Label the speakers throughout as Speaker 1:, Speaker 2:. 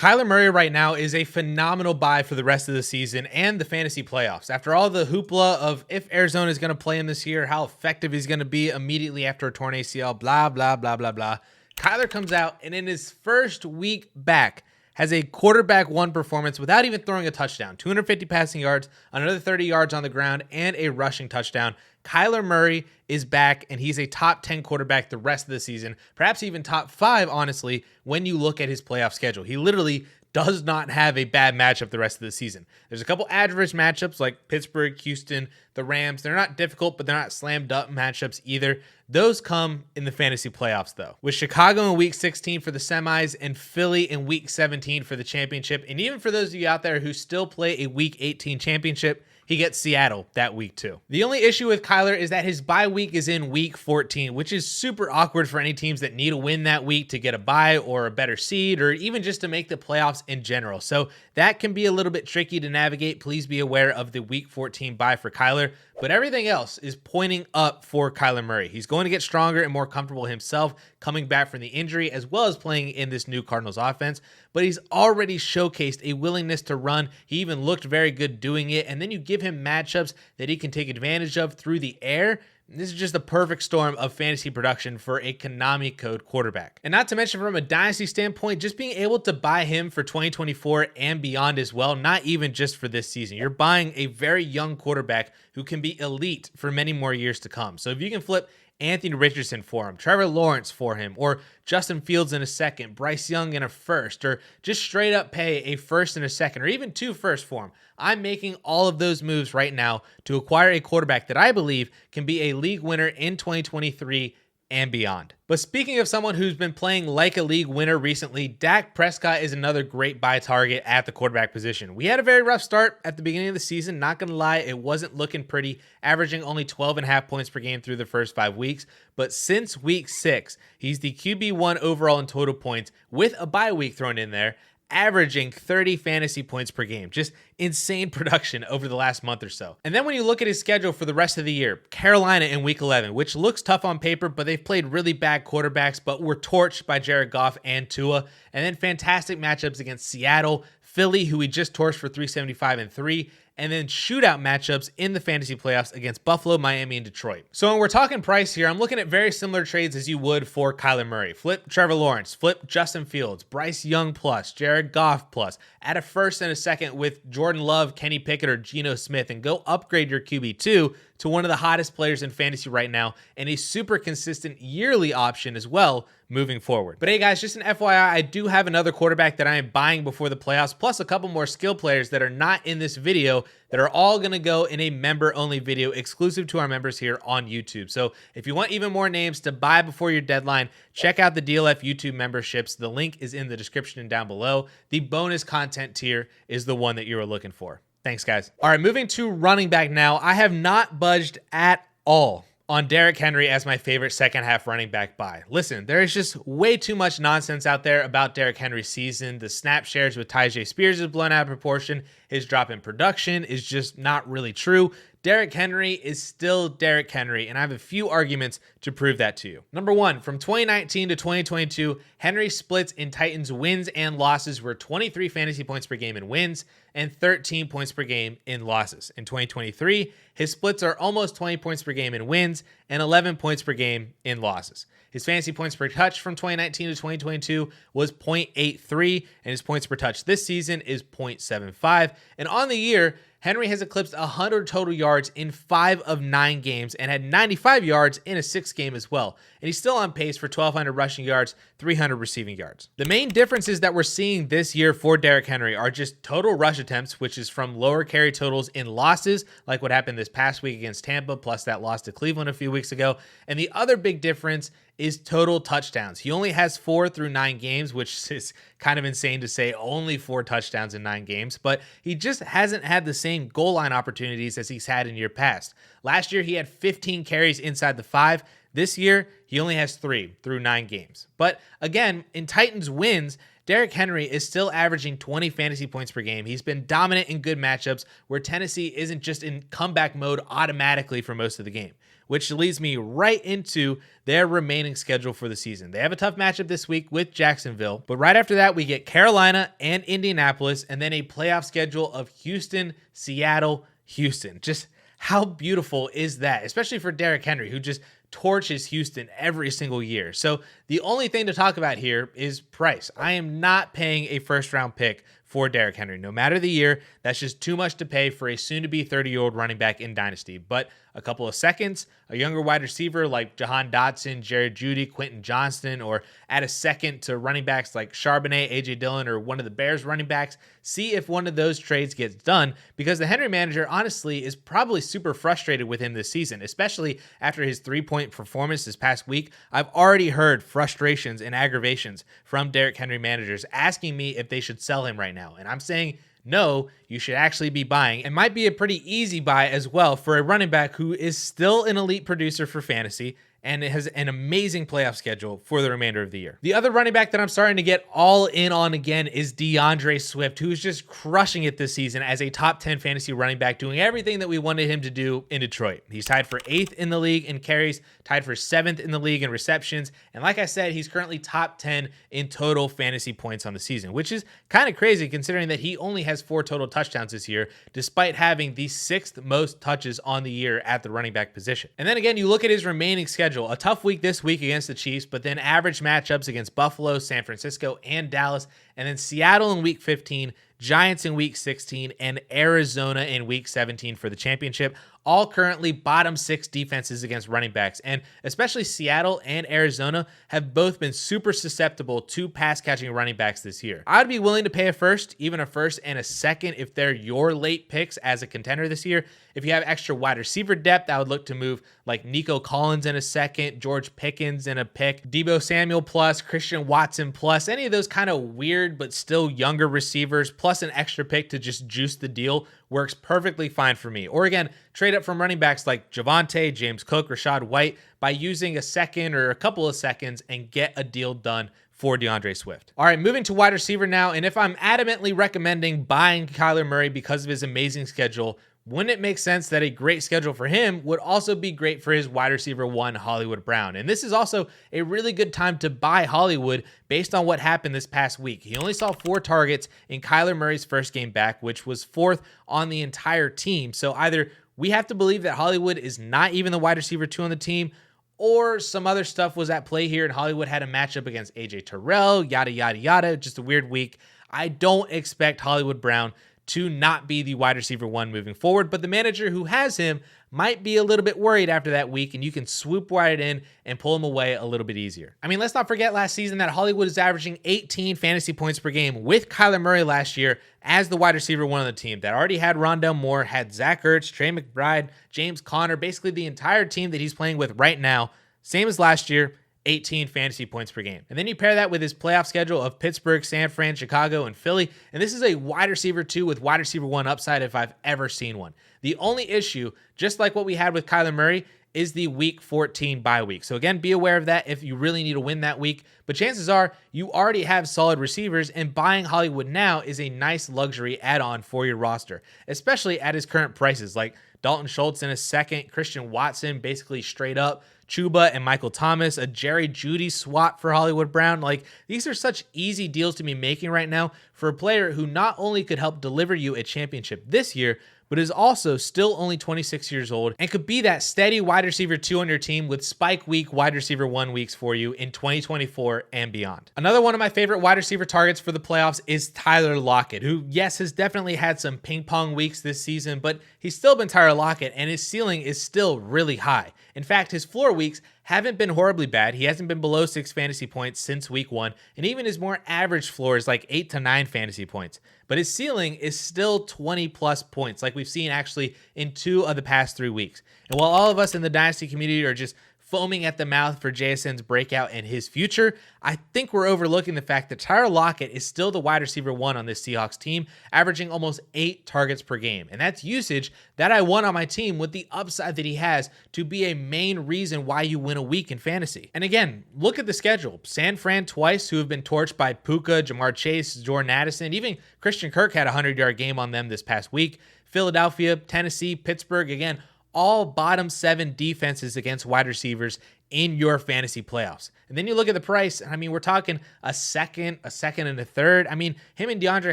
Speaker 1: Kyler Murray right now is a phenomenal buy for the rest of the season and the fantasy playoffs. After all the hoopla of if Arizona is going to play him this year, how effective he's going to be immediately after a torn ACL, blah, blah, blah, blah, blah. Kyler comes out and in his first week back has a quarterback one performance without even throwing a touchdown. 250 passing yards, another 30 yards on the ground, and a rushing touchdown. Kyler Murray is back, and he's a top 10 quarterback the rest of the season, perhaps even top 5, honestly, when you look at his playoff schedule. He literally does not have a bad matchup the rest of the season. There's a couple average matchups like Pittsburgh, Houston, the Rams. They're not difficult, but they're not slam dunk matchups either. Those come in the fantasy playoffs, though. With Chicago in week 16 for the semis and Philly in week 17 for the championship. And even for those of you out there who still play a week 18 championship, he gets Seattle that week too. The only issue with Kyler is that his bye week is in week 14, which is super awkward for any teams that need a win that week to get a bye or a better seed or even just to make the playoffs in general. So that can be a little bit tricky to navigate. Please be aware of the week 14 bye for Kyler, but everything else is pointing up for Kyler Murray. He's going to get stronger and more comfortable himself coming back from the injury as well as playing in this new Cardinals offense, but he's already showcased a willingness to run. He even looked very good doing it, and then you give him matchups that he can take advantage of through the air. This is just the perfect storm of fantasy production for a Konami code quarterback. And not to mention from a dynasty standpoint, just being able to buy him for 2024 and beyond as well, not even just for this season. You're buying a very young quarterback who can be elite for many more years to come. So if you can flip Anthony Richardson for him, Trevor Lawrence for him, or Justin Fields in a second, Bryce Young in a first, or just straight up pay a first and a second, or even 2 firsts for him. I'm making all of those moves right now to acquire a quarterback that I believe can be a league winner in 2023 and beyond. But speaking of someone who's been playing like a league winner recently, Dak Prescott is another great buy target at the quarterback position. We had a very rough start at the beginning of the season. Not going to lie, it wasn't looking pretty, averaging only 12.5 points per game through the first 5 weeks. But since week 6, he's the QB1 overall in total points with a bye week thrown in there, averaging 30 fantasy points per game. Just insane production over the last month or so. And then when you look at his schedule for the rest of the year, Carolina in week 11, which looks tough on paper, but they've played really bad quarterbacks, but were torched by Jared Goff and Tua. And then fantastic matchups against Seattle, Philly, who he just torched for 375 and 3, and then shootout matchups in the fantasy playoffs against Buffalo, Miami, and Detroit. So when we're talking price here, I'm looking at very similar trades as you would for Kyler Murray. Flip Trevor Lawrence, flip Justin Fields, Bryce Young plus, Jared Goff plus, add a first and a second with Jordan Love, Kenny Pickett, or Geno Smith, and go upgrade your QB2 to one of the hottest players in fantasy right now and a super consistent yearly option as well moving forward. But hey guys, just an FYI, I do have another quarterback that I am buying before the playoffs, plus a couple more skill players that are not in this video that are all going to go in a member-only video exclusive to our members here on YouTube. So if you want even more names to buy before your deadline, check out the DLF YouTube memberships. The link is in the description and down below. The bonus content tier is the one that you were looking for. Thanks, guys. All right, moving to running back now. I have not budged at all on Derrick Henry as my favorite second half running back buy. Listen, there is just way too much nonsense out there about Derrick Henry's season. The snap shares with Tyjae Spears is blown out of proportion. His drop in production is just not really true. Derrick Henry is still Derrick Henry, and I have a few arguments to prove that to you. Number one, from 2019 to 2022, Henry's splits in Titans wins and losses were 23 fantasy points per game in wins and 13 points per game in losses. In 2023, his splits are almost 20 points per game in wins and 11 points per game in losses. His fantasy points per touch from 2019 to 2022 was 0.83, and his points per touch this season is 0.75. And on the year, Henry has eclipsed 100 total yards in 5 of 9 games and had 95 yards in a 6th game as well. And he's still on pace for 1,200 rushing yards, 300 receiving yards. The main differences that we're seeing this year for Derrick Henry are just total rush attempts, which is from lower carry totals in losses, like what happened this past week against Tampa, plus that loss to Cleveland a few weeks ago. And the other big difference is total touchdowns. He only has 4 through 9 games, which is kind of insane to say only 4 touchdowns in 9 games, but he just hasn't had the same goal line opportunities as he's had in year past. Last year, he had 15 carries inside the 5. This year, he only has 3 through 9 games. But again, in Titans wins, Derrick Henry is still averaging 20 fantasy points per game. He's been dominant in good matchups where Tennessee isn't just in comeback mode automatically for most of the game, which leads me right into their remaining schedule for the season. They have a tough matchup this week with Jacksonville, but right after that, we get Carolina and Indianapolis, and then a playoff schedule of Houston, Seattle, Houston. Just how beautiful is that, especially for Derrick Henry, who just torches Houston every single year. So the only thing to talk about here is price. I am not paying a first-round pick for Derrick Henry. No matter the year, that's just too much to pay for a soon-to-be 30-year-old running back in Dynasty. But a couple of seconds, a younger wide receiver like Jahan Dotson, Jared Jeudy, Quentin Johnston, or add a second to running backs like Charbonnet, A.J. Dillon, or one of the Bears running backs. See if one of those trades gets done, because the Henry manager, honestly, is probably super frustrated with him this season, especially after his 3-point performance this past week. I've already heard frustrations and aggravations from Derrick Henry managers asking me if they should sell him right now. And I'm saying, no, you should actually be buying. It might be a pretty easy buy as well for a running back who is still an elite producer for fantasy and it has an amazing playoff schedule for the remainder of the year. The other running back that I'm starting to get all in on again is DeAndre Swift, who's just crushing it this season as a top 10 fantasy running back, doing everything that we wanted him to do in Detroit. He's tied for 8th in the league in carries, tied for 7th in the league in receptions, and like I said, he's currently top 10 in total fantasy points on the season, which is kind of crazy considering that he only has 4 total touchdowns this year, despite having the 6th most touches on the year at the running back position. And then again, you look at his remaining schedule. A tough week this week against the Chiefs, but then average matchups against Buffalo, San Francisco, and Dallas, and then Seattle in week 15, Giants in week 16, and Arizona in week 17 for the championship. All currently bottom 6 defenses against running backs, and especially Seattle and Arizona have both been super susceptible to pass catching running backs this year. I'd be willing to pay a first, even a first and a second if they're your late picks as a contender this year. If you have extra wide receiver depth, I would look to move like Nico Collins in a second, George Pickens in a pick, Deebo Samuel plus, Christian Watson plus, any of those kind of weird but still younger receivers plus an extra pick to just juice the deal works perfectly fine for me. Or again, trade up from running backs like Javonte, James Cook, Rashad White by using a second or a couple of seconds and get a deal done for DeAndre Swift. All right, moving to wide receiver now. And if I'm adamantly recommending buying Kyler Murray because of his amazing schedule, wouldn't it make sense that a great schedule for him would also be great for his wide receiver 1, Hollywood Brown? And this is also a really good time to buy Hollywood based on what happened this past week. He only saw 4 targets in Kyler Murray's first game back, which was 4th on the entire team. So either we have to believe that Hollywood is not even the wide receiver 2 on the team, or some other stuff was at play here and Hollywood had a matchup against AJ Terrell, yada, yada, yada. Just a weird week. I don't expect Hollywood Brown to not be the wide receiver 1 moving forward, but the manager who has him might be a little bit worried after that week, and you can swoop right in and pull him away a little bit easier. I mean, let's not forget last season that Hollywood is averaging 18 fantasy points per game with Kyler Murray last year as the wide receiver 1 on the team that already had Rondell Moore, had Zach Ertz, Trey McBride, James Conner, basically the entire team that he's playing with right now, same as last year, 18 fantasy points per game. And then you pair that with his playoff schedule of Pittsburgh, San Fran, Chicago, and Philly. And this is a wide receiver 2 with wide receiver 1 upside if I've ever seen one. The only issue, just like what we had with Kyler Murray, is the week 14 bye week. So again, be aware of that if you really need to win that week. But chances are you already have solid receivers, and buying Hollywood now is a nice luxury add-on for your roster, especially at his current prices, like Dalton Schultz in a second, Christian Watson basically straight up, Chuba and Michael Thomas, a Jerry Jeudy swap for Hollywood Brown. Like, these are such easy deals to be making right now for a player who not only could help deliver you a championship this year, but is also still only 26 years old and could be that steady wide receiver 2 on your team with spike week wide receiver 1 weeks for you in 2024 and beyond. Another one of my favorite wide receiver targets for the playoffs is Tyler Lockett, who, yes, has definitely had some ping pong weeks this season, but he's still been Tyler Lockett and his ceiling is still really high. In fact, his floor weeks haven't been horribly bad. He hasn't been below 6 fantasy points since week 1, and even his more average floor is like 8 to 9 fantasy points. But his ceiling is still 20 plus points, like we've seen actually in 2 of the past 3 weeks. And while all of us in the Dynasty community are just foaming at the mouth for JSN's breakout and his future, I think we're overlooking the fact that Tyler Lockett is still the wide receiver 1 on this Seahawks team, averaging almost 8 targets per game. And that's usage that I want on my team with the upside that he has to be a main reason why you win a week in fantasy. And again, look at the schedule. San Fran twice, who have been torched by Puka, Jamar Chase, Jordan Addison. Even Christian Kirk had a 100-yard game on them this past week. Philadelphia, Tennessee, Pittsburgh, again, all bottom 7 defenses against wide receivers in your fantasy playoffs. And then you look at the price, I mean, we're talking a second, and a third. I mean, him and DeAndre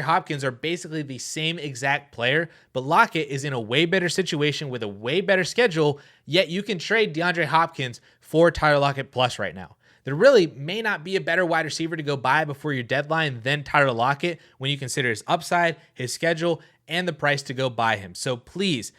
Speaker 1: Hopkins are basically the same exact player, but Lockett is in a way better situation with a way better schedule, yet you can trade DeAndre Hopkins for Tyler Lockett plus right now. There really may not be a better wide receiver to go buy before your deadline than Tyler Lockett when you consider his upside, his schedule, and the price to go buy him. So please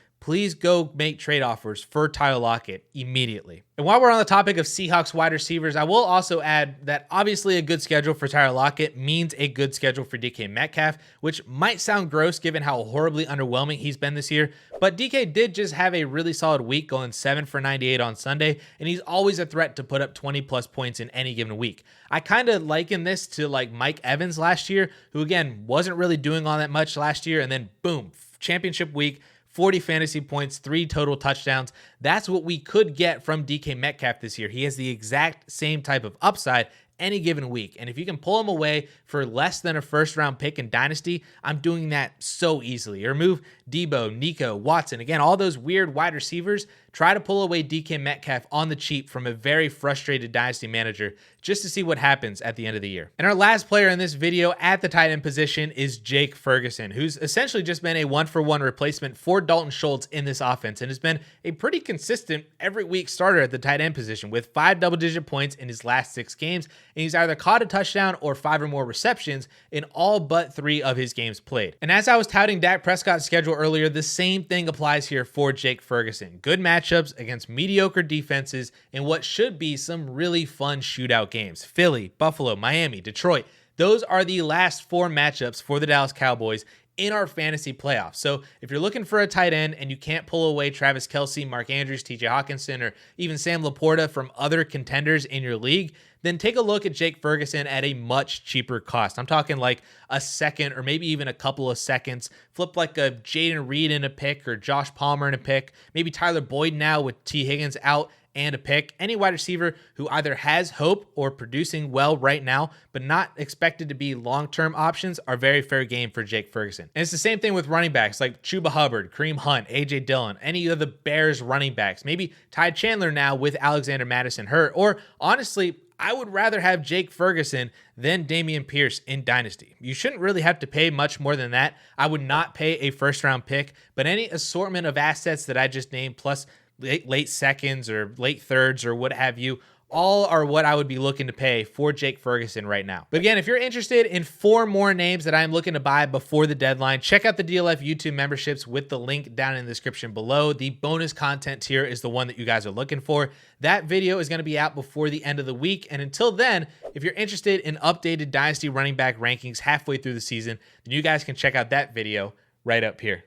Speaker 1: go make trade offers for Tyler Lockett immediately. And while we're on the topic of Seahawks wide receivers, I will also add that obviously a good schedule for Tyler Lockett means a good schedule for DK Metcalf, which might sound gross given how horribly underwhelming he's been this year, but DK did just have a really solid week, going 7 for 98 on Sunday, and he's always a threat to put up 20 plus points in any given week. I kind of liken this to like Mike Evans last year, who again wasn't really doing all that much last year, and then boom, championship week, 40 fantasy points, 3 total touchdowns. That's what we could get from DK Metcalf this year. He has the exact same type of upside any given week. And if you can pull him away for less than a first-round pick in Dynasty, I'm doing that so easily. Or move Debo, Nico, Watson. Again, all those weird wide receivers. Try to pull away DK Metcalf on the cheap from a very frustrated Dynasty manager just to see what happens at the end of the year. And our last player in this video at the tight end position is Jake Ferguson, who's essentially just been a 1-for-1 replacement for Dalton Schultz in this offense and has been a pretty consistent every week starter at the tight end position with 5 double-digit points in his last 6 games, and he's either caught a touchdown or 5 or more receptions in all but 3 of his games played. And as I was touting Dak Prescott's schedule earlier, the same thing applies here for Jake Ferguson. Good matchups against mediocre defenses in what should be some really fun shootout games. Philly, Buffalo, Miami, Detroit. Those are the last 4 matchups for the Dallas Cowboys in our fantasy playoffs. So if you're looking for a tight end and you can't pull away Travis Kelce, Mark Andrews, TJ Hawkinson, or even Sam Laporta from other contenders in your league, then take a look at Jake Ferguson at a much cheaper cost. I'm talking like a second or maybe even a couple of seconds. Flip like a Jaden Reed in a pick or Josh Palmer in a pick. Maybe Tyler Boyd now with T. Higgins out and a pick. Any wide receiver who either has hope or producing well right now, but not expected to be long-term options are very fair game for Jake Ferguson. And it's the same thing with running backs like Chuba Hubbard, Kareem Hunt, AJ Dillon, any of the Bears running backs. Maybe Ty Chandler now with Alexander Mattison hurt. Or honestly, I would rather have Jake Ferguson than Dameon Pierce in Dynasty. You shouldn't really have to pay much more than that. I would not pay a first-round pick, but any assortment of assets that I just named plus late seconds or late thirds or what have you, all are what I would be looking to pay for Jake Ferguson right now. But again, if you're interested in 4 more names that I'm looking to buy before the deadline, check out the DLF YouTube memberships with the link down in the description below. The bonus content tier is the one that you guys are looking for. That video is going to be out before the end of the week. And until then, if you're interested in updated Dynasty running back rankings halfway through the season, then you guys can check out that video right up here.